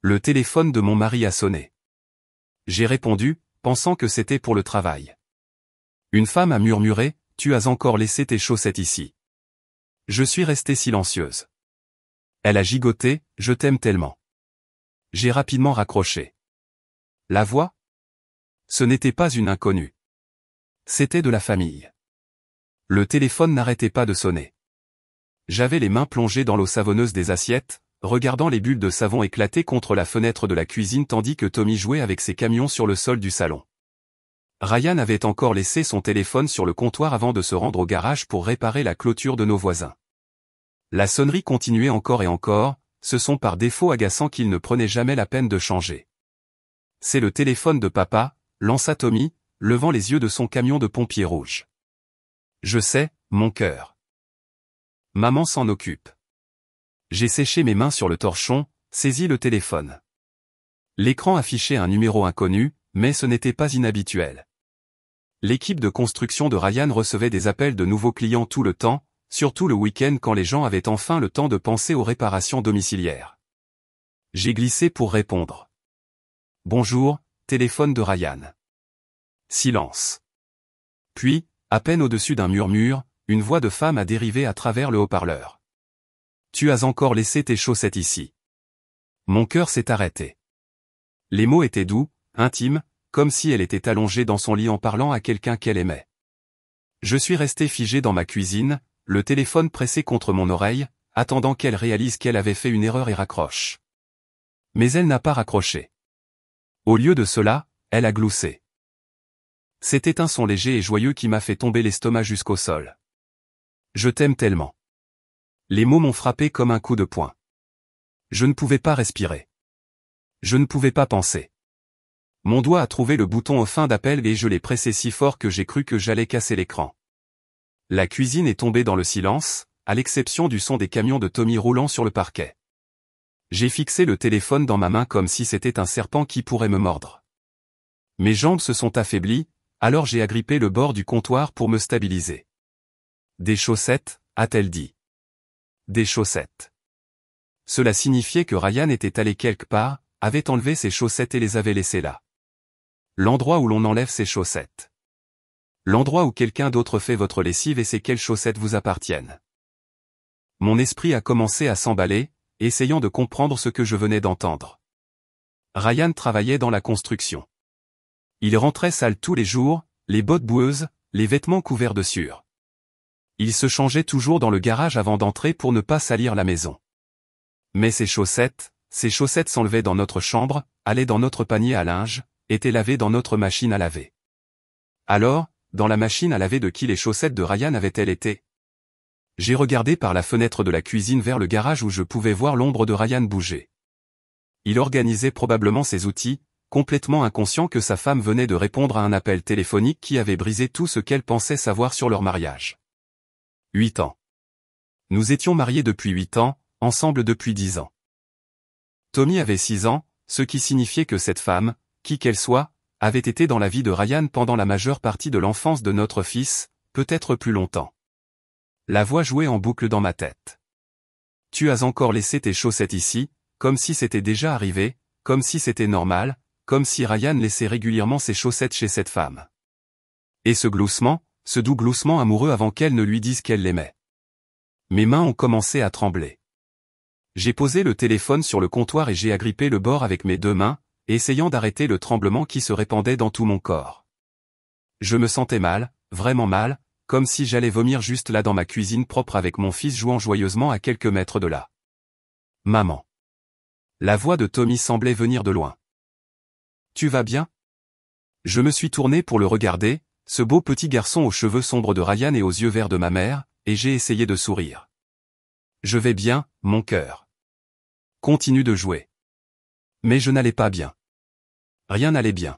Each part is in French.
Le téléphone de mon mari a sonné. J'ai répondu, pensant que c'était pour le travail. Une femme a murmuré, « Tu as encore laissé tes chaussettes ici. » Je suis restée silencieuse. Elle a gigoté, « Je t'aime tellement. » J'ai rapidement raccroché. La voix? Ce n'était pas une inconnue. C'était de la famille. Le téléphone n'arrêtait pas de sonner. J'avais les mains plongées dans l'eau savonneuse des assiettes, regardant les bulles de savon éclater contre la fenêtre de la cuisine tandis que Tommy jouait avec ses camions sur le sol du salon. Ryan avait encore laissé son téléphone sur le comptoir avant de se rendre au garage pour réparer la clôture de nos voisins. La sonnerie continuait encore et encore, ce son par défaut agaçant qu'il ne prenait jamais la peine de changer. « C'est le téléphone de papa », lança Tommy, levant les yeux de son camion de pompier rouge. « Je sais, mon cœur. Maman s'en occupe. » J'ai séché mes mains sur le torchon, saisi le téléphone. L'écran affichait un numéro inconnu, mais ce n'était pas inhabituel. L'équipe de construction de Ryan recevait des appels de nouveaux clients tout le temps, surtout le week-end quand les gens avaient enfin le temps de penser aux réparations domiciliaires. J'ai glissé pour répondre. « Bonjour, téléphone de Ryan. » Silence. Puis, à peine au-dessus d'un murmure, une voix de femme a dérivé à travers le haut-parleur. « Tu as encore laissé tes chaussettes ici. » Mon cœur s'est arrêté. Les mots étaient doux, intimes, comme si elle était allongée dans son lit en parlant à quelqu'un qu'elle aimait. Je suis resté figé dans ma cuisine, le téléphone pressé contre mon oreille, attendant qu'elle réalise qu'elle avait fait une erreur et raccroche. Mais elle n'a pas raccroché. Au lieu de cela, elle a gloussé. C'était un son léger et joyeux qui m'a fait tomber l'estomac jusqu'au sol. Je t'aime tellement. Les mots m'ont frappé comme un coup de poing. Je ne pouvais pas respirer. Je ne pouvais pas penser. Mon doigt a trouvé le bouton au fin d'appel et je l'ai pressé si fort que j'ai cru que j'allais casser l'écran. La cuisine est tombée dans le silence, à l'exception du son des camions de Tommy roulant sur le parquet. J'ai fixé le téléphone dans ma main comme si c'était un serpent qui pourrait me mordre. Mes jambes se sont affaiblies, alors j'ai agrippé le bord du comptoir pour me stabiliser. « Des chaussettes » a-t-elle dit. « Des chaussettes ». Cela signifiait que Ryan était allé quelque part, avait enlevé ses chaussettes et les avait laissées là. L'endroit où l'on enlève ses chaussettes. L'endroit où quelqu'un d'autre fait votre lessive et sait quelles chaussettes vous appartiennent. Mon esprit a commencé à s'emballer, essayant de comprendre ce que je venais d'entendre. Ryan travaillait dans la construction. Il rentrait sale tous les jours, les bottes boueuses, les vêtements couverts de sueur. Il se changeait toujours dans le garage avant d'entrer pour ne pas salir la maison. Mais ses chaussettes s'enlevaient dans notre chambre, allaient dans notre panier à linge, étaient lavées dans notre machine à laver. Alors, dans la machine à laver de qui les chaussettes de Ryan avaient-elles été? J'ai regardé par la fenêtre de la cuisine vers le garage où je pouvais voir l'ombre de Ryan bouger. Il organisait probablement ses outils, complètement inconscient que sa femme venait de répondre à un appel téléphonique qui avait brisé tout ce qu'elle pensait savoir sur leur mariage. 8 ans. Nous étions mariés depuis 8 ans, ensemble depuis 10 ans. Tommy avait 6 ans, ce qui signifiait que cette femme, qui qu'elle soit, avait été dans la vie de Ryan pendant la majeure partie de l'enfance de notre fils, peut-être plus longtemps. La voix jouait en boucle dans ma tête. Tu as encore laissé tes chaussettes ici, comme si c'était déjà arrivé, comme si c'était normal, comme si Ryan laissait régulièrement ses chaussettes chez cette femme. Et ce gloussement, ce doux gloussement amoureux avant qu'elle ne lui dise qu'elle l'aimait. Mes mains ont commencé à trembler. J'ai posé le téléphone sur le comptoir et j'ai agrippé le bord avec mes 2 mains, essayant d'arrêter le tremblement qui se répandait dans tout mon corps. Je me sentais mal, vraiment mal, comme si j'allais vomir juste là dans ma cuisine propre avec mon fils jouant joyeusement à quelques mètres de là. Maman. La voix de Tommy semblait venir de loin. Tu vas bien? Je me suis tourné pour le regarder, ce beau petit garçon aux cheveux sombres de Ryan et aux yeux verts de ma mère, et j'ai essayé de sourire. Je vais bien, mon cœur. Continue de jouer. Mais je n'allais pas bien. Rien n'allait bien.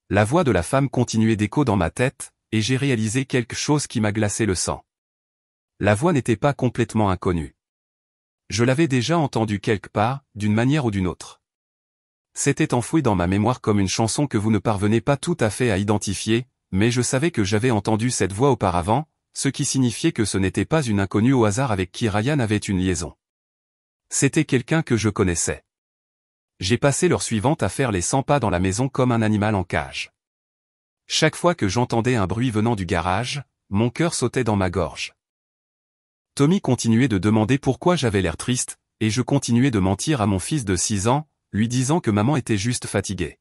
La voix de la femme continuait d'écho dans ma tête, et j'ai réalisé quelque chose qui m'a glacé le sang. La voix n'était pas complètement inconnue. Je l'avais déjà entendue quelque part, d'une manière ou d'une autre. C'était enfoui dans ma mémoire comme une chanson que vous ne parvenez pas tout à fait à identifier, mais je savais que j'avais entendu cette voix auparavant, ce qui signifiait que ce n'était pas une inconnue au hasard avec qui Ryan avait une liaison. C'était quelqu'un que je connaissais. J'ai passé l'heure suivante à faire les 100 pas dans la maison comme un animal en cage. Chaque fois que j'entendais un bruit venant du garage, mon cœur sautait dans ma gorge. Tommy continuait de demander pourquoi j'avais l'air triste, et je continuais de mentir à mon fils de 6 ans, lui disant que maman était juste fatiguée.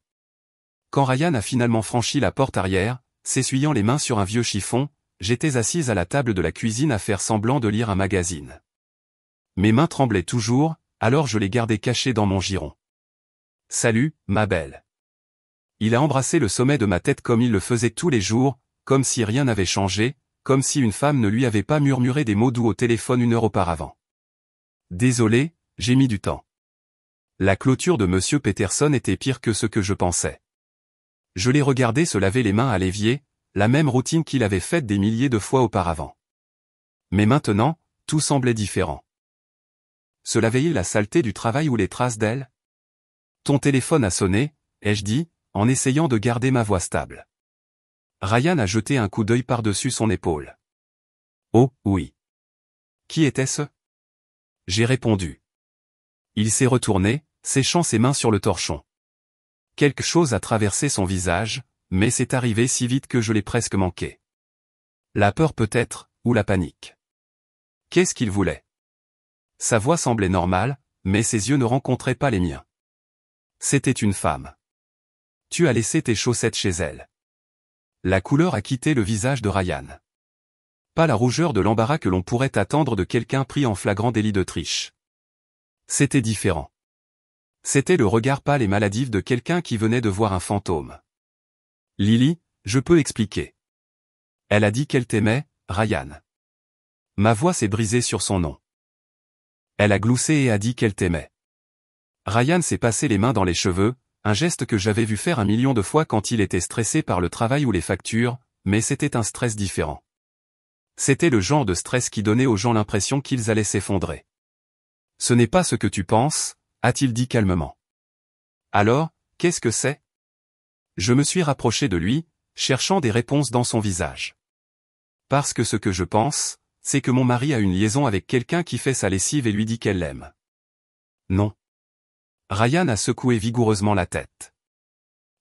Quand Ryan a finalement franchi la porte arrière, s'essuyant les mains sur un vieux chiffon, j'étais assise à la table de la cuisine à faire semblant de lire un magazine. Mes mains tremblaient toujours, alors je les gardais cachées dans mon giron. « Salut, ma belle. » Il a embrassé le sommet de ma tête comme il le faisait tous les jours, comme si rien n'avait changé, comme si une femme ne lui avait pas murmuré des mots doux au téléphone 1 heure auparavant. Désolé, j'ai mis du temps. La clôture de Monsieur Peterson était pire que ce que je pensais. Je l'ai regardé se laver les mains à l'évier, la même routine qu'il avait faite des milliers de fois auparavant. Mais maintenant, tout semblait différent. Cela veillait la saleté du travail ou les traces d'elle? Ton téléphone a sonné, ai-je dit, en essayant de garder ma voix stable. Ryan a jeté un coup d'œil par-dessus son épaule. Oh, oui. Qui était-ce? J'ai répondu. Il s'est retourné, séchant ses mains sur le torchon. Quelque chose a traversé son visage, mais c'est arrivé si vite que je l'ai presque manqué. La peur peut-être, ou la panique. Qu'est-ce qu'il voulait? Sa voix semblait normale, mais ses yeux ne rencontraient pas les miens. C'était une femme. Tu as laissé tes chaussettes chez elle. La couleur a quitté le visage de Ryan. Pas la rougeur de l'embarras que l'on pourrait attendre de quelqu'un pris en flagrant délit de triche. C'était différent. C'était le regard pâle et maladif de quelqu'un qui venait de voir un fantôme. Lily, je peux expliquer. Elle a dit qu'elle t'aimait, Ryan. Ma voix s'est brisée sur son nom. Elle a gloussé et a dit qu'elle t'aimait. Ryan s'est passé les mains dans les cheveux, un geste que j'avais vu faire 1 million de fois quand il était stressé par le travail ou les factures, mais c'était un stress différent. C'était le genre de stress qui donnait aux gens l'impression qu'ils allaient s'effondrer. Ce n'est pas ce que tu penses, a-t-il dit calmement. Alors, qu'est-ce que c'est? Je me suis rapproché de lui, cherchant des réponses dans son visage. Parce que ce que je pense, c'est que mon mari a une liaison avec quelqu'un qui fait sa lessive et lui dit qu'elle l'aime. Non. Ryan a secoué vigoureusement la tête.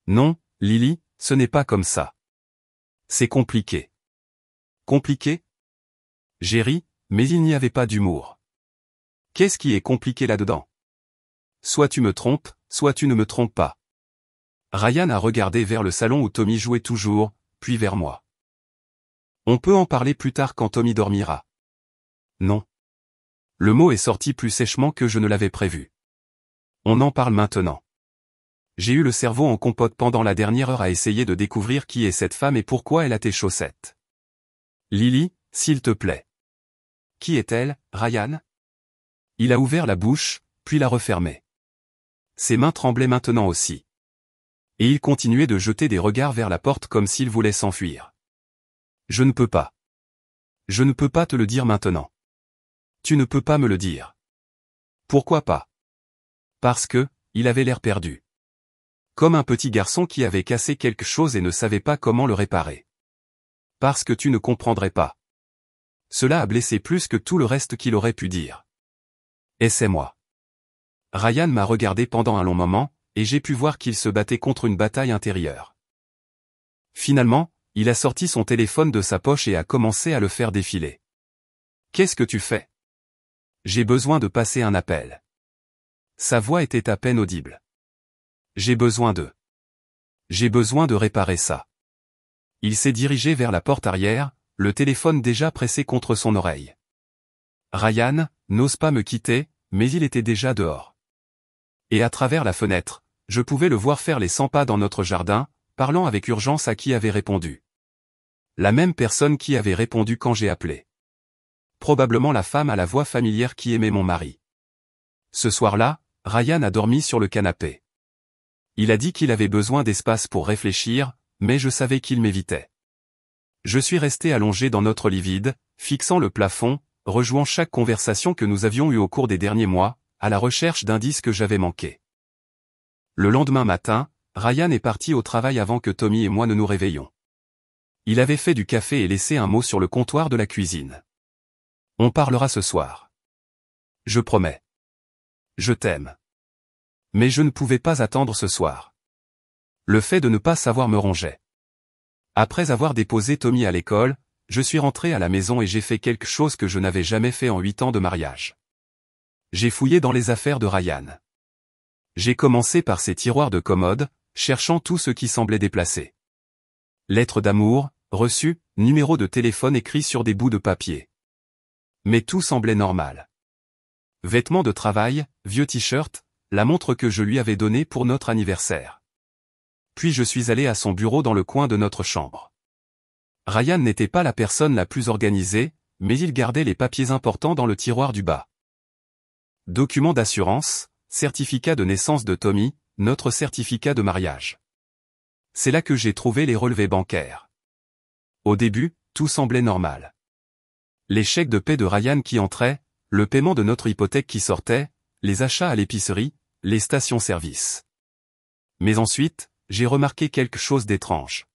Non, Lily, ce n'est pas comme ça. C'est compliqué. Compliqué? J'ai ri, mais il n'y avait pas d'humour. Qu'est-ce qui est compliqué là-dedans? Soit tu me trompes, soit tu ne me trompes pas. Ryan a regardé vers le salon où Tommy jouait toujours, puis vers moi. On peut en parler plus tard quand Tommy dormira. Non. Le mot est sorti plus sèchement que je ne l'avais prévu. On en parle maintenant. J'ai eu le cerveau en compote pendant la dernière heure à essayer de découvrir qui est cette femme et pourquoi elle a tes chaussettes. Lily, s'il te plaît. Qui est-elle, Ryan? Il a ouvert la bouche, puis l'a refermée. Ses mains tremblaient maintenant aussi. Et il continuait de jeter des regards vers la porte comme s'il voulait s'enfuir. Je ne peux pas. Je ne peux pas te le dire maintenant. Tu ne peux pas me le dire. Pourquoi pas? Parce que, il avait l'air perdu. Comme un petit garçon qui avait cassé quelque chose et ne savait pas comment le réparer. Parce que tu ne comprendrais pas. Cela a blessé plus que tout le reste qu'il aurait pu dire. Et c'est moi. Ryan m'a regardé pendant un long moment, et j'ai pu voir qu'il se battait contre une bataille intérieure. Finalement, il a sorti son téléphone de sa poche et a commencé à le faire défiler. Qu'est-ce que tu fais? J'ai besoin de passer un appel. Sa voix était à peine audible. J'ai besoin de réparer ça. Il s'est dirigé vers la porte arrière, le téléphone déjà pressé contre son oreille. Ryan n'ose pas me quitter, mais il était déjà dehors. Et à travers la fenêtre, je pouvais le voir faire les 100 pas dans notre jardin, parlant avec urgence à qui avait répondu. La même personne qui avait répondu quand j'ai appelé. Probablement la femme à la voix familière qui aimait mon mari. Ce soir-là, Ryan a dormi sur le canapé. Il a dit qu'il avait besoin d'espace pour réfléchir, mais je savais qu'il m'évitait. Je suis resté allongé dans notre lit vide, fixant le plafond, rejouant chaque conversation que nous avions eue au cours des derniers mois, à la recherche d'indices que j'avais manqués. Le lendemain matin, Ryan est parti au travail avant que Tommy et moi ne nous réveillions. Il avait fait du café et laissé un mot sur le comptoir de la cuisine. On parlera ce soir. Je promets. Je t'aime. Mais je ne pouvais pas attendre ce soir. Le fait de ne pas savoir me rongeait. Après avoir déposé Tommy à l'école, je suis rentré à la maison et j'ai fait quelque chose que je n'avais jamais fait en 8 ans de mariage. J'ai fouillé dans les affaires de Ryan. J'ai commencé par ses tiroirs de commode, cherchant tout ce qui semblait déplacé. Lettres d'amour, reçus, numéros de téléphone écrits sur des bouts de papier. Mais tout semblait normal. Vêtements de travail, vieux t-shirt, la montre que je lui avais donnée pour notre anniversaire. Puis je suis allé à son bureau dans le coin de notre chambre. Ryan n'était pas la personne la plus organisée, mais il gardait les papiers importants dans le tiroir du bas. Documents d'assurance, certificat de naissance de Tommy, notre certificat de mariage. C'est là que j'ai trouvé les relevés bancaires. Au début, tout semblait normal. Les chèques de paie de Ryan qui entraient, le paiement de notre hypothèque qui sortait, les achats à l'épicerie, les stations-service. Mais ensuite, j'ai remarqué quelque chose d'étrange.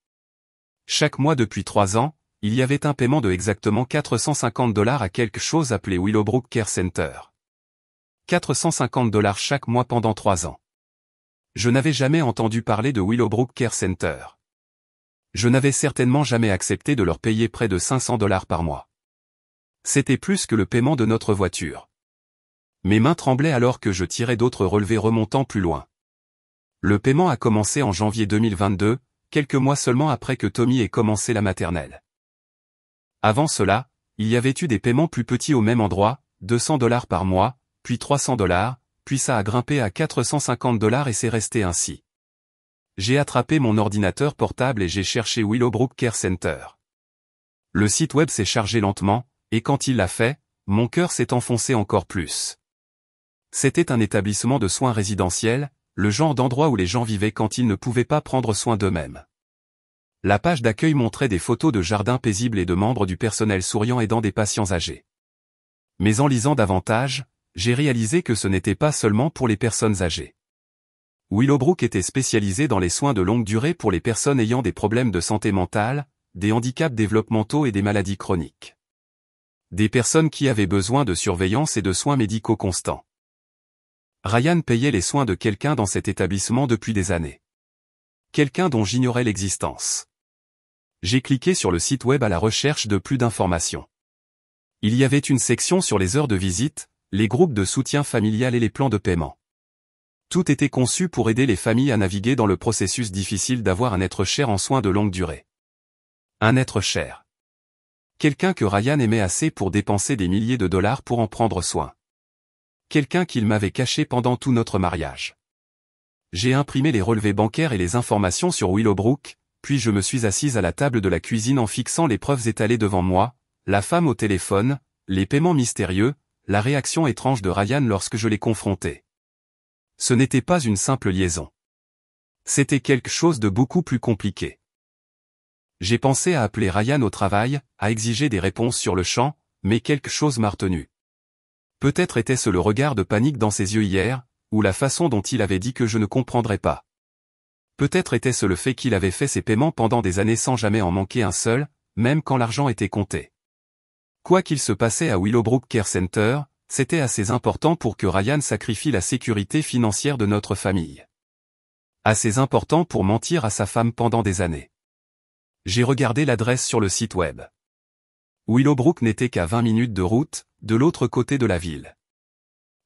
Chaque mois depuis 3 ans, il y avait un paiement de exactement $450 à quelque chose appelé Willowbrook Care Center. $450 chaque mois pendant 3 ans. Je n'avais jamais entendu parler de Willowbrook Care Center. Je n'avais certainement jamais accepté de leur payer près de $500 par mois. C'était plus que le paiement de notre voiture. Mes mains tremblaient alors que je tirais d'autres relevés remontant plus loin. Le paiement a commencé en janvier 2022, quelques mois seulement après que Tommy ait commencé la maternelle. Avant cela, il y avait eu des paiements plus petits au même endroit, $200 par mois, puis $300, puis ça a grimpé à $450 et c'est resté ainsi. J'ai attrapé mon ordinateur portable et j'ai cherché Willowbrook Care Center. Le site web s'est chargé lentement, et quand il l'a fait, mon cœur s'est enfoncé encore plus. C'était un établissement de soins résidentiels, le genre d'endroit où les gens vivaient quand ils ne pouvaient pas prendre soin d'eux-mêmes. La page d'accueil montrait des photos de jardins paisibles et de membres du personnel souriant aidant des patients âgés. Mais en lisant davantage, j'ai réalisé que ce n'était pas seulement pour les personnes âgées. Willowbrook était spécialisé dans les soins de longue durée pour les personnes ayant des problèmes de santé mentale, des handicaps développementaux et des maladies chroniques. Des personnes qui avaient besoin de surveillance et de soins médicaux constants. Ryan payait les soins de quelqu'un dans cet établissement depuis des années. Quelqu'un dont j'ignorais l'existence. J'ai cliqué sur le site web à la recherche de plus d'informations. Il y avait une section sur les heures de visite, les groupes de soutien familial et les plans de paiement. Tout était conçu pour aider les familles à naviguer dans le processus difficile d'avoir un être cher en soins de longue durée. Un être cher. Quelqu'un que Ryan aimait assez pour dépenser des milliers de dollars pour en prendre soin. Quelqu'un qu'il m'avait caché pendant tout notre mariage. J'ai imprimé les relevés bancaires et les informations sur Willowbrook, puis je me suis assise à la table de la cuisine en fixant les preuves étalées devant moi, la femme au téléphone, les paiements mystérieux, la réaction étrange de Ryan lorsque je l'ai confronté. Ce n'était pas une simple liaison. C'était quelque chose de beaucoup plus compliqué. J'ai pensé à appeler Ryan au travail, à exiger des réponses sur le champ, mais quelque chose m'a retenu. Peut-être était-ce le regard de panique dans ses yeux hier, ou la façon dont il avait dit que je ne comprendrais pas. Peut-être était-ce le fait qu'il avait fait ses paiements pendant des années sans jamais en manquer un seul, même quand l'argent était compté. Quoi qu'il se passait à Willowbrook Care Center, c'était assez important pour que Ryan sacrifie la sécurité financière de notre famille. Assez important pour mentir à sa femme pendant des années. J'ai regardé l'adresse sur le site web. Willowbrook n'était qu'à 20 minutes de route, de l'autre côté de la ville.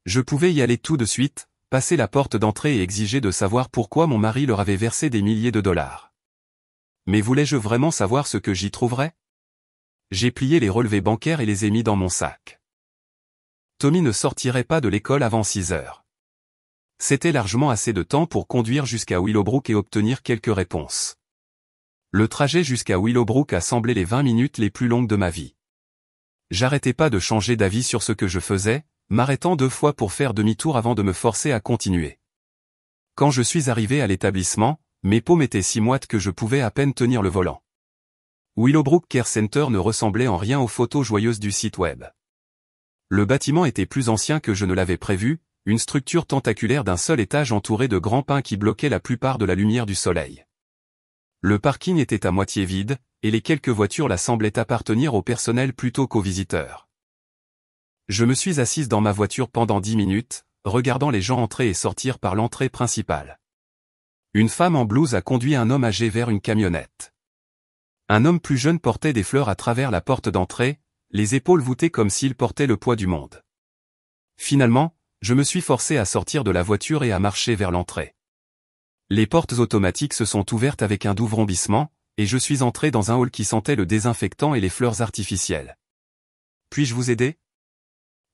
Je pouvais y aller tout de suite, passer la porte d'entrée et exiger de savoir pourquoi mon mari leur avait versé des milliers de dollars. Mais voulais-je vraiment savoir ce que j'y trouverais? J'ai plié les relevés bancaires et les ai mis dans mon sac. Tommy ne sortirait pas de l'école avant 6 heures. C'était largement assez de temps pour conduire jusqu'à Willowbrook et obtenir quelques réponses. Le trajet jusqu'à Willowbrook a semblé les 20 minutes les plus longues de ma vie. J'arrêtais pas de changer d'avis sur ce que je faisais, m'arrêtant 2 fois pour faire demi-tour avant de me forcer à continuer. Quand je suis arrivé à l'établissement, mes paumes étaient si moites que je pouvais à peine tenir le volant. Willowbrook Care Center ne ressemblait en rien aux photos joyeuses du site web. Le bâtiment était plus ancien que je ne l'avais prévu, une structure tentaculaire d'un seul étage entourée de grands pins qui bloquaient la plupart de la lumière du soleil. Le parking était à moitié vide, et les quelques voitures là semblaient appartenir au personnel plutôt qu'aux visiteurs. Je me suis assise dans ma voiture pendant 10 minutes, regardant les gens entrer et sortir par l'entrée principale. Une femme en blouse a conduit un homme âgé vers une camionnette. Un homme plus jeune portait des fleurs à travers la porte d'entrée, les épaules voûtées comme s'il portait le poids du monde. Finalement, je me suis forcé à sortir de la voiture et à marcher vers l'entrée. Les portes automatiques se sont ouvertes avec un doux vrombissement, et je suis entré dans un hall qui sentait le désinfectant et les fleurs artificielles. Puis-je vous aider ?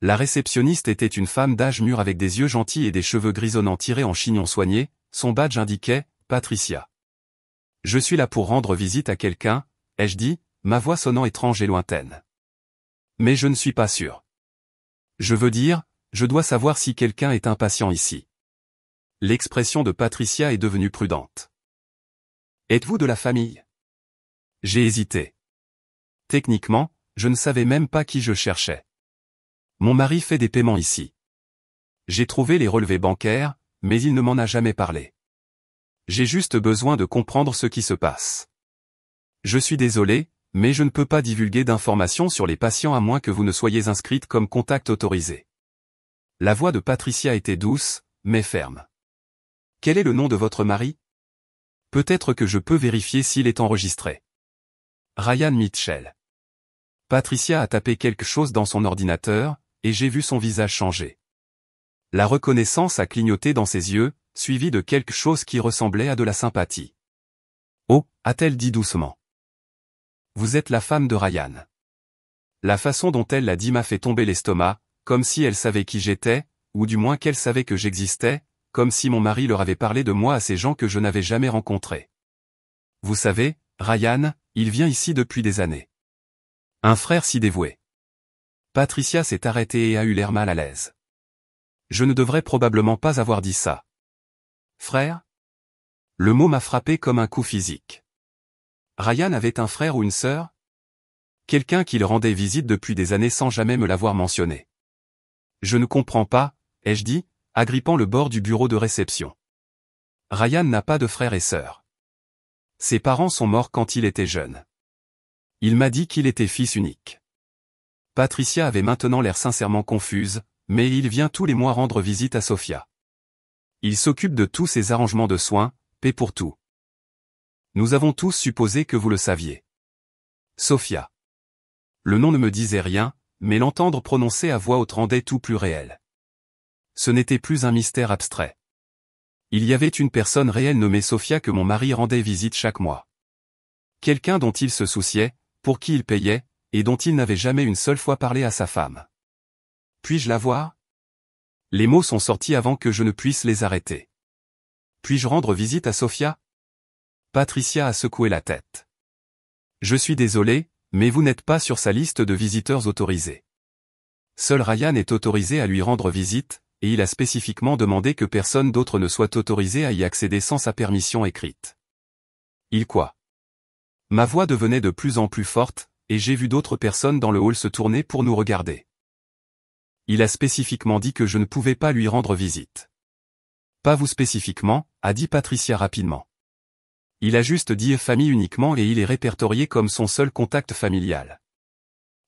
La réceptionniste était une femme d'âge mûr avec des yeux gentils et des cheveux grisonnants tirés en chignon soigné, son badge indiquait « Patricia ». Je suis là pour rendre visite à quelqu'un, ai-je dit, ma voix sonnant étrange et lointaine. Mais je ne suis pas sûr. Je veux dire, je dois savoir si quelqu'un est impatient ici. L'expression de Patricia est devenue prudente. Êtes-vous de la famille ? J'ai hésité. Techniquement, je ne savais même pas qui je cherchais. Mon mari fait des paiements ici. J'ai trouvé les relevés bancaires, mais il ne m'en a jamais parlé. J'ai juste besoin de comprendre ce qui se passe. Je suis désolé, mais je ne peux pas divulguer d'informations sur les patients à moins que vous ne soyez inscrite comme contact autorisé. La voix de Patricia était douce, mais ferme. Quel est le nom de votre mari ? Peut-être que je peux vérifier s'il est enregistré. Ryan Mitchell. Patricia a tapé quelque chose dans son ordinateur, et j'ai vu son visage changer. La reconnaissance a clignoté dans ses yeux, suivi de quelque chose qui ressemblait à de la sympathie. Oh, a-t-elle dit doucement. Vous êtes la femme de Ryan. La façon dont elle l'a dit m'a fait tomber l'estomac, comme si elle savait qui j'étais, ou du moins qu'elle savait que j'existais, comme si mon mari leur avait parlé de moi à ces gens que je n'avais jamais rencontrés. Vous savez, Ryan, il vient ici depuis des années. Un frère si dévoué. Patricia s'est arrêtée et a eu l'air mal à l'aise. Je ne devrais probablement pas avoir dit ça. Frère ? Le mot m'a frappé comme un coup physique. Ryan avait un frère ou une sœur ? Quelqu'un qui le rendait visite depuis des années sans jamais me l'avoir mentionné. Je ne comprends pas, ai-je dit, agrippant le bord du bureau de réception. Ryan n'a pas de frère et sœur. Ses parents sont morts quand il était jeune. Il m'a dit qu'il était fils unique. Patricia avait maintenant l'air sincèrement confuse, mais il vient tous les mois rendre visite à Sofia. Il s'occupe de tous ses arrangements de soins, paie pour tout. Nous avons tous supposé que vous le saviez. Sofia. Le nom ne me disait rien, mais l'entendre prononcer à voix haute rendait tout plus réel. Ce n'était plus un mystère abstrait. Il y avait une personne réelle nommée Sofia que mon mari rendait visite chaque mois. Quelqu'un dont il se souciait, pour qui il payait, et dont il n'avait jamais une seule fois parlé à sa femme. Puis-je la voir ? Les mots sont sortis avant que je ne puisse les arrêter. Puis-je rendre visite à Sofia ? Patricia a secoué la tête. Je suis désolé, mais vous n'êtes pas sur sa liste de visiteurs autorisés. Seul Ryan est autorisé à lui rendre visite, et il a spécifiquement demandé que personne d'autre ne soit autorisé à y accéder sans sa permission écrite. Il quoi ? Ma voix devenait de plus en plus forte, et j'ai vu d'autres personnes dans le hall se tourner pour nous regarder. Il a spécifiquement dit que je ne pouvais pas lui rendre visite. Pas vous spécifiquement, a dit Patricia rapidement. Il a juste dit famille uniquement et il est répertorié comme son seul contact familial.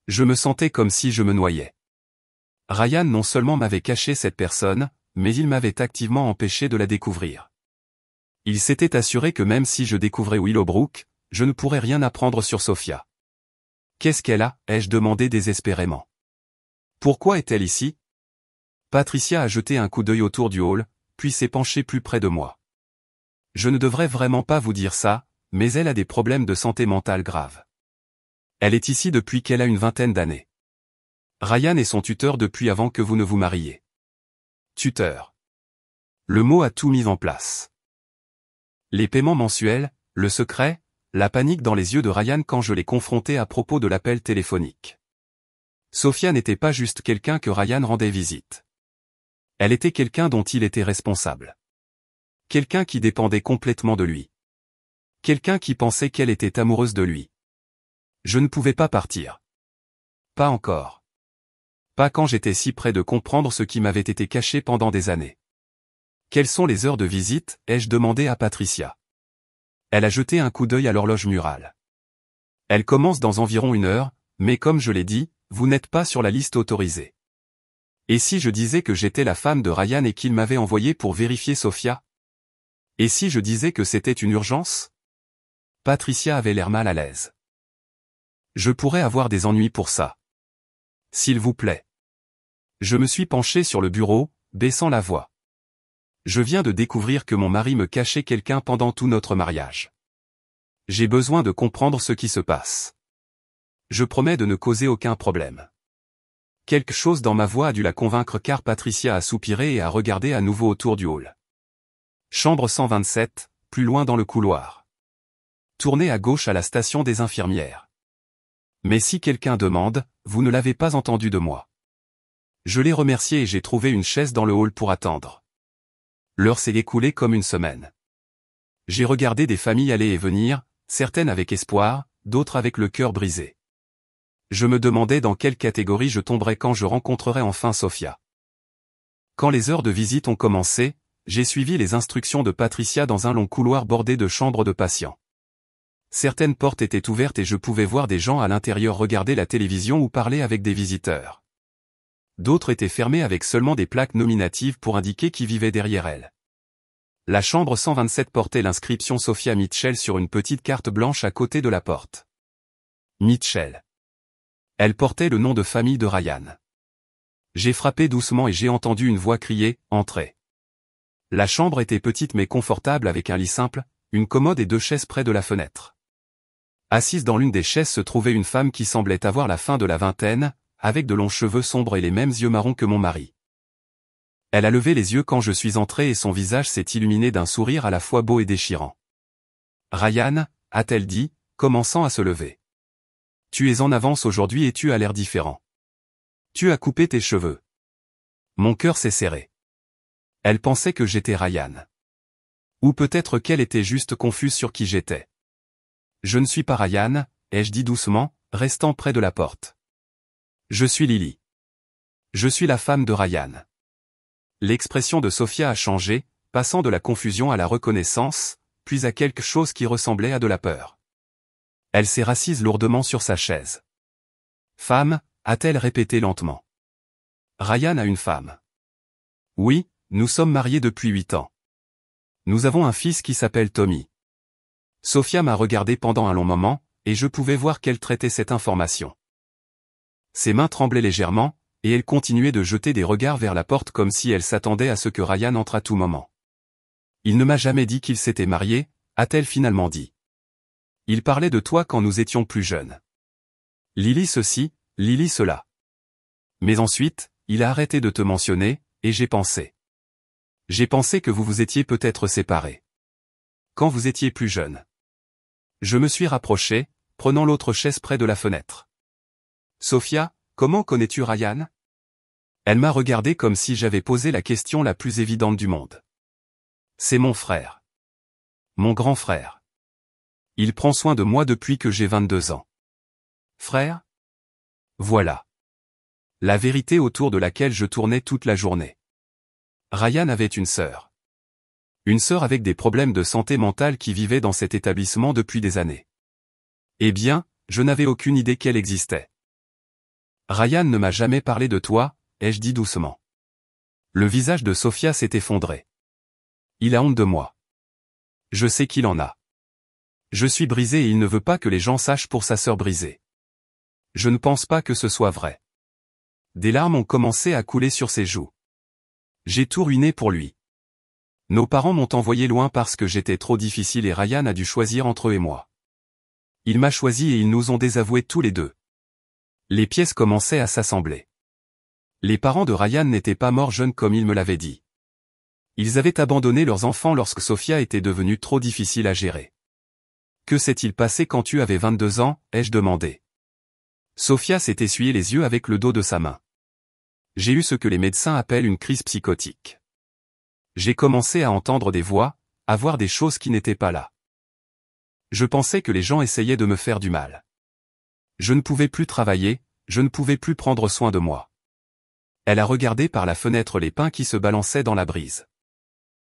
Je me sentais comme si je me noyais. Ryan non seulement m'avait caché cette personne, mais il m'avait activement empêché de la découvrir. Il s'était assuré que même si je découvrais Willowbrook, je ne pourrais rien apprendre sur Sofia. Qu'est-ce qu'elle a ? Ai-je demandé désespérément. Pourquoi est-elle ici ? Patricia a jeté un coup d'œil autour du hall, puis s'est penchée plus près de moi. Je ne devrais vraiment pas vous dire ça, mais elle a des problèmes de santé mentale graves. Elle est ici depuis qu'elle a une vingtaine d'années. Ryan est son tuteur depuis avant que vous ne vous mariez. Tuteur. Le mot a tout mis en place. Les paiements mensuels, le secret, la panique dans les yeux de Ryan quand je l'ai confronté à propos de l'appel téléphonique. Sofia n'était pas juste quelqu'un que Ryan rendait visite. Elle était quelqu'un dont il était responsable. Quelqu'un qui dépendait complètement de lui. Quelqu'un qui pensait qu'elle était amoureuse de lui. Je ne pouvais pas partir. Pas encore. Pas quand j'étais si près de comprendre ce qui m'avait été caché pendant des années. Quelles sont les heures de visite ? Ai-je demandé à Patricia. Elle a jeté un coup d'œil à l'horloge murale. Elle commence dans environ 1 heure, mais comme je l'ai dit, vous n'êtes pas sur la liste autorisée. Et si je disais que j'étais la femme de Ryan et qu'il m'avait envoyé pour vérifier Sophia? Et si je disais que c'était une urgence? Patricia avait l'air mal à l'aise. Je pourrais avoir des ennuis pour ça. S'il vous plaît. Je me suis penché sur le bureau, baissant la voix. Je viens de découvrir que mon mari me cachait quelqu'un pendant tout notre mariage. J'ai besoin de comprendre ce qui se passe. Je promets de ne causer aucun problème. Quelque chose dans ma voix a dû la convaincre car Patricia a soupiré et a regardé à nouveau autour du hall. Chambre 127, plus loin dans le couloir. Tournez à gauche à la station des infirmières. Mais si quelqu'un demande, vous ne l'avez pas entendu de moi. Je l'ai remercié et j'ai trouvé une chaise dans le hall pour attendre. L'heure s'est écoulée comme une semaine. J'ai regardé des familles aller et venir, certaines avec espoir, d'autres avec le cœur brisé. Je me demandais dans quelle catégorie je tomberais quand je rencontrerais enfin Sophia. Quand les heures de visite ont commencé, j'ai suivi les instructions de Patricia dans un long couloir bordé de chambres de patients. Certaines portes étaient ouvertes et je pouvais voir des gens à l'intérieur regarder la télévision ou parler avec des visiteurs. D'autres étaient fermées avec seulement des plaques nominatives pour indiquer qui vivait derrière elles. La chambre 127 portait l'inscription Sophia Mitchell sur une petite carte blanche à côté de la porte. Mitchell. Elle portait le nom de famille de Ryan. J'ai frappé doucement et j'ai entendu une voix crier « Entrez ». La chambre était petite mais confortable avec un lit simple, une commode et deux chaises près de la fenêtre. Assise dans l'une des chaises se trouvait une femme qui semblait avoir la fin de la vingtaine, avec de longs cheveux sombres et les mêmes yeux marrons que mon mari. Elle a levé les yeux quand je suis entré et son visage s'est illuminé d'un sourire à la fois beau et déchirant. « Ryan » a-t-elle dit, commençant à se lever. « Tu es en avance aujourd'hui et tu as l'air différent. Tu as coupé tes cheveux. » Mon cœur s'est serré. Elle pensait que j'étais Ryan. Ou peut-être qu'elle était juste confuse sur qui j'étais. « Je ne suis pas Ryan » ai-je dit doucement, restant près de la porte. « Je suis Lily. Je suis la femme de Ryan. » L'expression de Sophia a changé, passant de la confusion à la reconnaissance, puis à quelque chose qui ressemblait à de la peur. Elle s'est rassise lourdement sur sa chaise. « Femme » a-t-elle répété lentement. « Ryan a une femme. »« Oui, nous sommes mariés depuis 8 ans. Nous avons un fils qui s'appelle Tommy. » Sophia m'a regardé pendant un long moment, et je pouvais voir qu'elle traitait cette information. Ses mains tremblaient légèrement, et elle continuait de jeter des regards vers la porte comme si elle s'attendait à ce que Ryan entre à tout moment. « Il ne m'a jamais dit qu'il s'était marié » a-t-elle finalement dit. « Il parlait de toi quand nous étions plus jeunes. Lily ceci, Lily cela. Mais ensuite, il a arrêté de te mentionner, et j'ai pensé. J'ai pensé que vous vous étiez peut-être séparés. Quand vous étiez plus jeune. » Je me suis rapproché, prenant l'autre chaise près de la fenêtre. « Sophia, comment connais-tu Ryan ?» Elle m'a regardé comme si j'avais posé la question la plus évidente du monde. « C'est mon frère. Mon grand frère. Il prend soin de moi depuis que j'ai 22 ans. » Frère ? Voilà. La vérité autour de laquelle je tournais toute la journée. Ryan avait une sœur. Une sœur avec des problèmes de santé mentale qui vivait dans cet établissement depuis des années. Eh bien, je n'avais aucune idée qu'elle existait. Ryan ne m'a jamais parlé de toi, ai-je dit doucement. Le visage de Sophia s'est effondré. Il a honte de moi. Je sais qu'il en a. Je suis brisé et il ne veut pas que les gens sachent pour sa sœur brisée. Je ne pense pas que ce soit vrai. Des larmes ont commencé à couler sur ses joues. J'ai tout ruiné pour lui. Nos parents m'ont envoyé loin parce que j'étais trop difficile et Ryan a dû choisir entre eux et moi. Il m'a choisi et ils nous ont désavoués tous les deux. Les pièces commençaient à s'assembler. Les parents de Ryan n'étaient pas morts jeunes comme ils me l'avaient dit. Ils avaient abandonné leurs enfants lorsque Sophia était devenue trop difficile à gérer. « Que s'est-il passé quand tu avais 22 ans » ai-je demandé. Sophia s'est essuyé les yeux avec le dos de sa main. J'ai eu ce que les médecins appellent une crise psychotique. J'ai commencé à entendre des voix, à voir des choses qui n'étaient pas là. Je pensais que les gens essayaient de me faire du mal. Je ne pouvais plus travailler, je ne pouvais plus prendre soin de moi. Elle a regardé par la fenêtre les pins qui se balançaient dans la brise.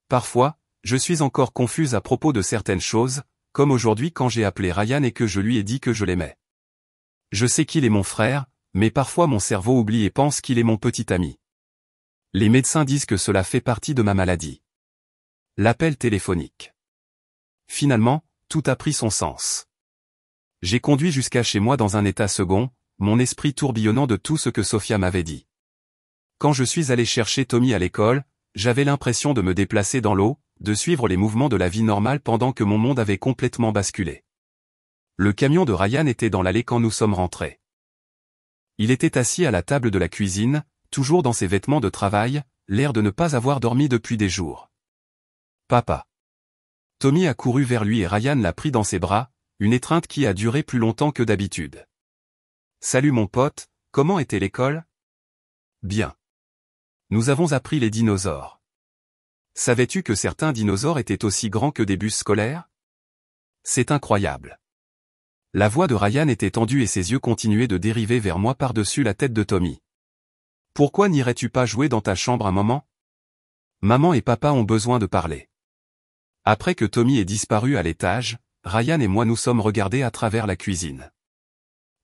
Parfois, je suis encore confuse à propos de certaines choses, comme aujourd'hui quand j'ai appelé Ryan et que je lui ai dit que je l'aimais. Je sais qu'il est mon frère, mais parfois mon cerveau oublie et pense qu'il est mon petit ami. Les médecins disent que cela fait partie de ma maladie. L'appel téléphonique. Finalement, tout a pris son sens. J'ai conduit jusqu'à chez moi dans un état second, mon esprit tourbillonnant de tout ce que Sophia m'avait dit. Quand je suis allé chercher Tommy à l'école, j'avais l'impression de me déplacer dans l'eau, de suivre les mouvements de la vie normale pendant que mon monde avait complètement basculé. Le camion de Ryan était dans l'allée quand nous sommes rentrés. Il était assis à la table de la cuisine, toujours dans ses vêtements de travail, l'air de ne pas avoir dormi depuis des jours. Papa. Tommy a couru vers lui et Ryan l'a pris dans ses bras, une étreinte qui a duré plus longtemps que d'habitude. Salut mon pote, comment était l'école? Bien. Nous avons appris les dinosaures. Savais-tu que certains dinosaures étaient aussi grands que des bus scolaires? C'est incroyable. La voix de Ryan était tendue et ses yeux continuaient de dériver vers moi par-dessus la tête de Tommy. Pourquoi n'irais-tu pas jouer dans ta chambre un moment? Maman et papa ont besoin de parler. Après que Tommy ait disparu à l'étage, Ryan et moi nous sommes regardés à travers la cuisine.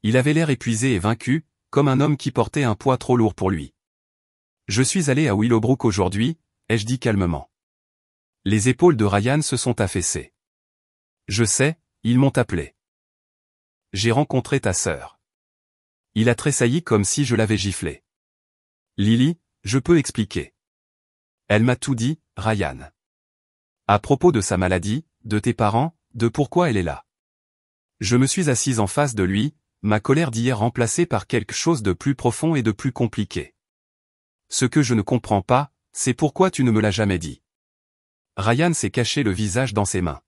Il avait l'air épuisé et vaincu, comme un homme qui portait un poids trop lourd pour lui. Je suis allé à Willowbrook aujourd'hui, ai-je dit calmement. Les épaules de Ryan se sont affaissées. Je sais, ils m'ont appelé. J'ai rencontré ta sœur. Il a tressailli comme si je l'avais giflé. Lily, je peux expliquer. Elle m'a tout dit, Ryan. À propos de sa maladie, de tes parents, de pourquoi elle est là. Je me suis assise en face de lui, ma colère d'hier remplacée par quelque chose de plus profond et de plus compliqué. Ce que je ne comprends pas, c'est pourquoi tu ne me l'as jamais dit. Ryan s'est caché le visage dans ses mains.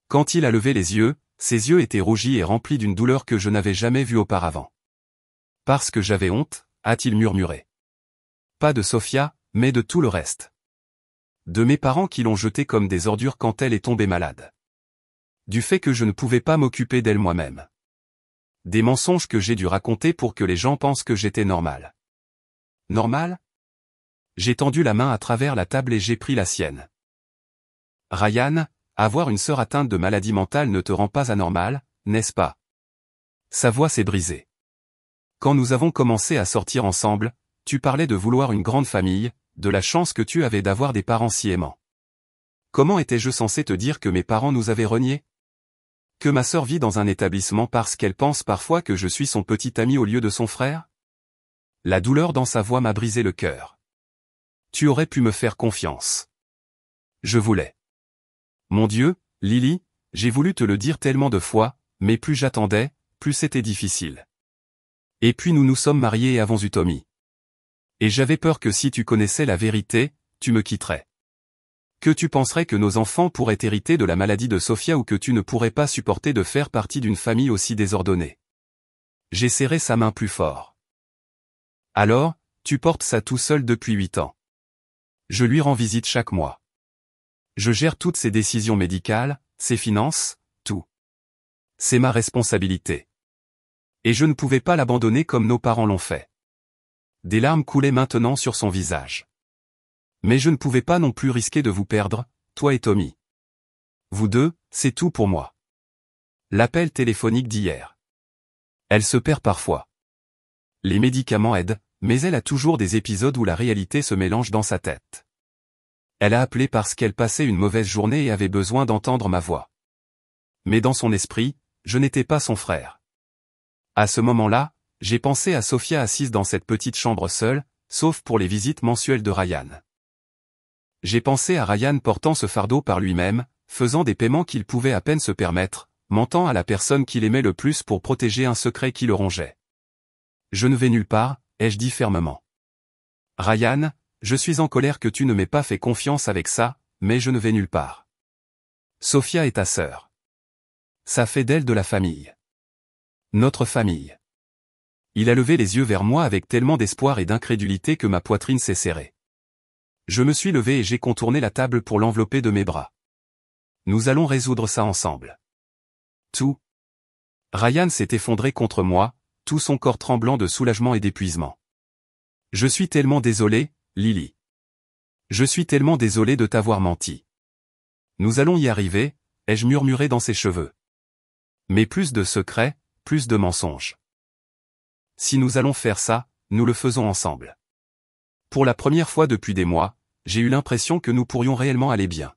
Quand il a levé les yeux, ses yeux étaient rougis et remplis d'une douleur que je n'avais jamais vue auparavant. Parce que j'avais honte, a-t-il murmuré. Pas de Sophia, mais de tout le reste. De mes parents qui l'ont jetée comme des ordures quand elle est tombée malade. Du fait que je ne pouvais pas m'occuper d'elle moi-même. Des mensonges que j'ai dû raconter pour que les gens pensent que j'étais normal. Normal? J'ai tendu la main à travers la table et j'ai pris la sienne. Ryan, avoir une sœur atteinte de maladie mentale ne te rend pas anormal, n'est-ce pas? Sa voix s'est brisée. Quand nous avons commencé à sortir ensemble, tu parlais de vouloir une grande famille, de la chance que tu avais d'avoir des parents si aimants. Comment étais-je censé te dire que mes parents nous avaient reniés? Que ma sœur vit dans un établissement parce qu'elle pense parfois que je suis son petit ami au lieu de son frère? La douleur dans sa voix m'a brisé le cœur. Tu aurais pu me faire confiance. Je voulais. Mon Dieu, Lily, j'ai voulu te le dire tellement de fois, mais plus j'attendais, plus c'était difficile. Et puis nous nous sommes mariés et avons eu Tommy. Et j'avais peur que si tu connaissais la vérité, tu me quitterais. Que tu penserais que nos enfants pourraient hériter de la maladie de Sophia ou que tu ne pourrais pas supporter de faire partie d'une famille aussi désordonnée. J'ai serré sa main plus fort. Alors, tu portes ça tout seul depuis 8 ans. Je lui rends visite chaque mois. Je gère toutes ses décisions médicales, ses finances, tout. C'est ma responsabilité. Et je ne pouvais pas l'abandonner comme nos parents l'ont fait. Des larmes coulaient maintenant sur son visage. Mais je ne pouvais pas non plus risquer de vous perdre, toi et Tommy. Vous deux, c'est tout pour moi. L'appel téléphonique d'hier. Elle se perd parfois. Les médicaments aident, mais elle a toujours des épisodes où la réalité se mélange dans sa tête. Elle a appelé parce qu'elle passait une mauvaise journée et avait besoin d'entendre ma voix. Mais dans son esprit, je n'étais pas son frère. À ce moment-là, j'ai pensé à Sophia assise dans cette petite chambre seule, sauf pour les visites mensuelles de Ryan. J'ai pensé à Ryan portant ce fardeau par lui-même, faisant des paiements qu'il pouvait à peine se permettre, mentant à la personne qu'il aimait le plus pour protéger un secret qui le rongeait. Je ne vais nulle part, ai-je dit fermement. Ryan, je suis en colère que tu ne m'aies pas fait confiance avec ça, mais je ne vais nulle part. Sophia est ta sœur. Ça fait d'elle de la famille. Notre famille. Il a levé les yeux vers moi avec tellement d'espoir et d'incrédulité que ma poitrine s'est serrée. Je me suis levé et j'ai contourné la table pour l'envelopper de mes bras. Nous allons résoudre ça ensemble. Tout. Ryan s'est effondré contre moi, tout son corps tremblant de soulagement et d'épuisement. Je suis tellement désolé, Lily. Je suis tellement désolé de t'avoir menti. Nous allons y arriver, ai-je murmuré dans ses cheveux. Mais plus de secrets, plus de mensonges. Si nous allons faire ça, nous le faisons ensemble. Pour la première fois depuis des mois, j'ai eu l'impression que nous pourrions réellement aller bien.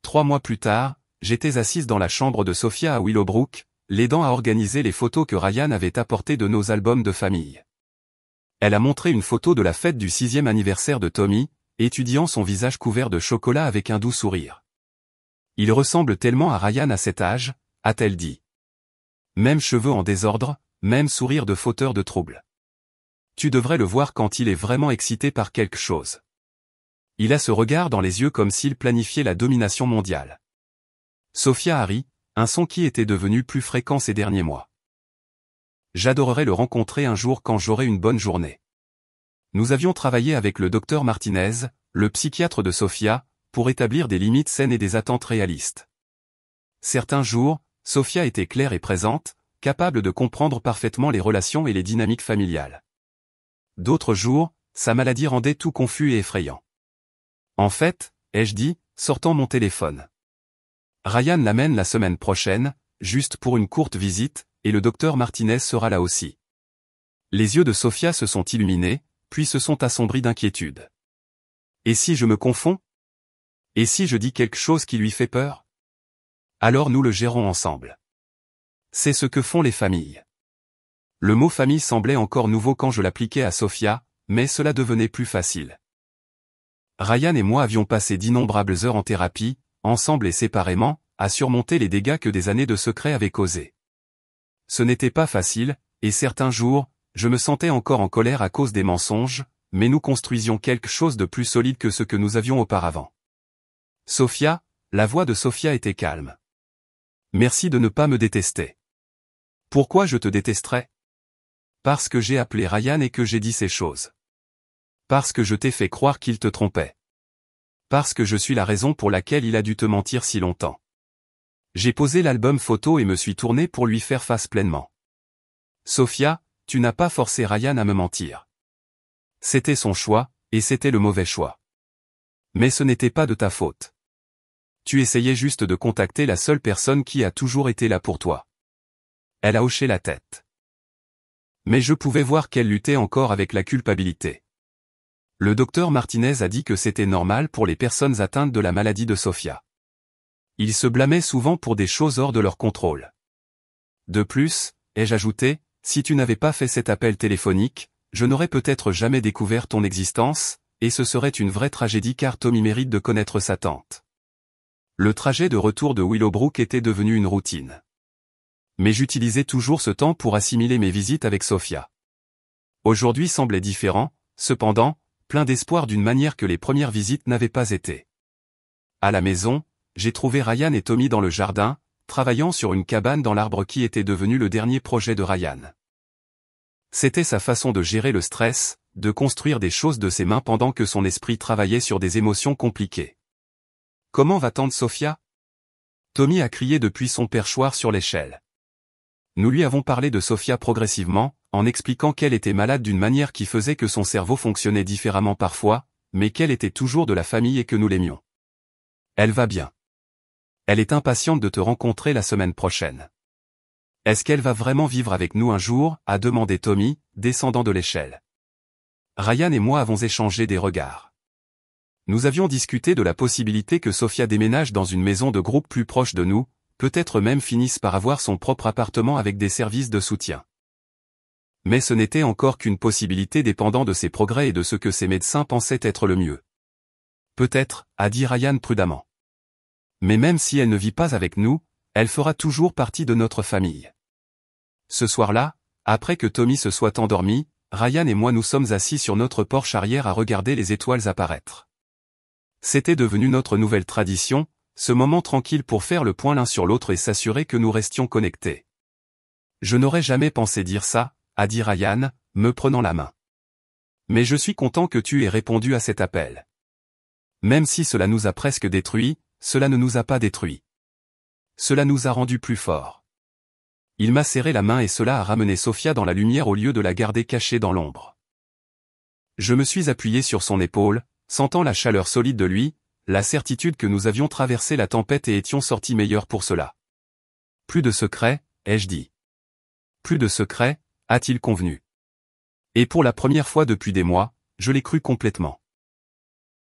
3 mois plus tard, j'étais assise dans la chambre de Sophia à Willowbrook, l'aidant à organiser les photos que Ryan avait apportées de nos albums de famille. Elle a montré une photo de la fête du 6e anniversaire de Tommy, étudiant son visage couvert de chocolat avec un doux sourire. Il ressemble tellement à Ryan à cet âge, a-t-elle dit. Même cheveux en désordre, même sourire de fauteur de trouble. Tu devrais le voir quand il est vraiment excité par quelque chose. Il a ce regard dans les yeux comme s'il planifiait la domination mondiale. Sophia a ri, un son qui était devenu plus fréquent ces derniers mois. J'adorerais le rencontrer un jour quand j'aurai une bonne journée. Nous avions travaillé avec le docteur Martinez, le psychiatre de Sophia, pour établir des limites saines et des attentes réalistes. Certains jours, Sophia était claire et présente, capable de comprendre parfaitement les relations et les dynamiques familiales. D'autres jours, sa maladie rendait tout confus et effrayant. En fait, ai-je dit, sortant mon téléphone. Ryan l'amène la semaine prochaine, juste pour une courte visite, et le docteur Martinez sera là aussi. Les yeux de Sophia se sont illuminés, puis se sont assombris d'inquiétude. Et si je me confonds? Et si je dis quelque chose qui lui fait peur? Alors nous le gérons ensemble. C'est ce que font les familles. Le mot famille semblait encore nouveau quand je l'appliquais à Sophia, mais cela devenait plus facile. Ryan et moi avions passé d'innombrables heures en thérapie, ensemble et séparément, à surmonter les dégâts que des années de secret avaient causés. Ce n'était pas facile, et certains jours, je me sentais encore en colère à cause des mensonges, mais nous construisions quelque chose de plus solide que ce que nous avions auparavant. Sophia, la voix de Sophia était calme. Merci de ne pas me détester. Pourquoi je te détesterais? Parce que j'ai appelé Ryan et que j'ai dit ces choses. Parce que je t'ai fait croire qu'il te trompait. Parce que je suis la raison pour laquelle il a dû te mentir si longtemps. J'ai posé l'album photo et me suis tourné pour lui faire face pleinement. Sophia, tu n'as pas forcé Ryan à me mentir. C'était son choix, et c'était le mauvais choix. Mais ce n'était pas de ta faute. Tu essayais juste de contacter la seule personne qui a toujours été là pour toi. Elle a hoché la tête. Mais je pouvais voir qu'elle luttait encore avec la culpabilité. Le docteur Martinez a dit que c'était normal pour les personnes atteintes de la maladie de Sophia. Il se blâmait souvent pour des choses hors de leur contrôle. De plus, ai-je ajouté, si tu n'avais pas fait cet appel téléphonique, je n'aurais peut-être jamais découvert ton existence, et ce serait une vraie tragédie car Tommy mérite de connaître sa tante. Le trajet de retour de Willowbrook était devenu une routine. Mais j'utilisais toujours ce temps pour assimiler mes visites avec Sophia. Aujourd'hui semblait différent, cependant, plein d'espoir d'une manière que les premières visites n'avaient pas été. À la maison, j'ai trouvé Ryan et Tommy dans le jardin, travaillant sur une cabane dans l'arbre qui était devenu le dernier projet de Ryan. C'était sa façon de gérer le stress, de construire des choses de ses mains pendant que son esprit travaillait sur des émotions compliquées. Comment va tante Sophia? Tommy a crié depuis son perchoir sur l'échelle. Nous lui avons parlé de Sophia progressivement, en expliquant qu'elle était malade d'une manière qui faisait que son cerveau fonctionnait différemment parfois, mais qu'elle était toujours de la famille et que nous l'aimions. Elle va bien. Elle est impatiente de te rencontrer la semaine prochaine. Est-ce qu'elle va vraiment vivre avec nous un jour? A demandé Tommy, descendant de l'échelle. Ryan et moi avons échangé des regards. Nous avions discuté de la possibilité que Sophia déménage dans une maison de groupe plus proche de nous, peut-être même finisse par avoir son propre appartement avec des services de soutien. Mais ce n'était encore qu'une possibilité dépendant de ses progrès et de ce que ses médecins pensaient être le mieux. Peut-être, a dit Ryan prudemment. Mais même si elle ne vit pas avec nous, elle fera toujours partie de notre famille. Ce soir-là, après que Tommy se soit endormi, Ryan et moi nous sommes assis sur notre porche arrière à regarder les étoiles apparaître. C'était devenu notre nouvelle tradition, ce moment tranquille pour faire le point l'un sur l'autre et s'assurer que nous restions connectés. Je n'aurais jamais pensé dire ça, a dit Ryan, me prenant la main. Mais je suis content que tu aies répondu à cet appel. Même si cela nous a presque détruits, cela ne nous a pas détruits. Cela nous a rendus plus forts. Il m'a serré la main et cela a ramené Sophia dans la lumière au lieu de la garder cachée dans l'ombre. Je me suis appuyé sur son épaule, sentant la chaleur solide de lui, la certitude que nous avions traversé la tempête et étions sortis meilleurs pour cela. Plus de secrets, ai-je dit. Plus de secrets, a-t-il convenu. Et pour la première fois depuis des mois, je l'ai cru complètement.